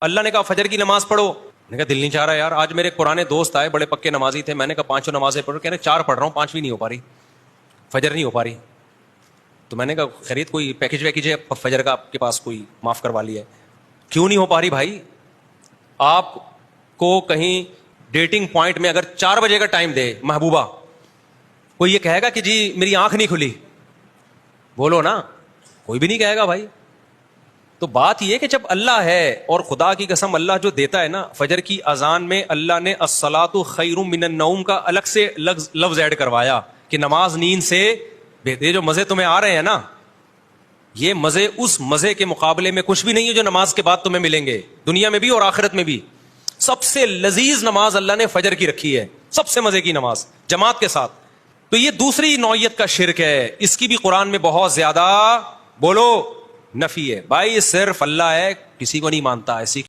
اللہ نے کہا فجر کی نماز پڑھو، میں نے کہا دل نہیں چاہ رہا یار، آج میرے پرانے دوست آئے بڑے پکے نمازی تھے، میں نے کہا پانچوں نمازیں پڑھو، کہہ رہے 4 پڑھ رہا ہوں، 5 بھی نہیں ہو پا رہی، فجر نہیں ہو پا رہی. تو میں نے کہا خرید کوئی پیکج ویکج ہے فجر کا آپ کے پاس، کوئی معاف کروا لیا ہے؟ کیوں نہیں ہو پا رہی بھائی؟ آپ کو کہیں ڈیٹنگ پوائنٹ میں اگر 4 بجے کا ٹائم دے محبوبہ، کوئی یہ کہے گا کہ جی میری آنکھ نہیں کھلی؟ بولو نا، کوئی بھی نہیں کہے گا بھائی. تو بات یہ کہ جب اللہ ہے، اور خدا کی قسم اللہ جو دیتا ہے نا، فجر کی اذان میں اللہ نے الصلاۃ خیر من النوم کا الگ سے لفظ ایڈ کروایا کہ نماز نیند سے بہتر. جو مزے تمہیں آ رہے ہیں نا، یہ مزے اس مزے کے مقابلے میں کچھ بھی نہیں ہے جو نماز کے بعد تمہیں ملیں گے، دنیا میں بھی اور آخرت میں بھی. سب سے لذیذ نماز اللہ نے فجر کی رکھی ہے، سب سے مزے کی نماز جماعت کے ساتھ. تو یہ دوسری نوعیت کا شرک ہے، اس کی بھی قرآن میں بہت زیادہ بولو نفی ہے. بھائی صرف اللہ ہے، کسی کو نہیں مانتا ایسی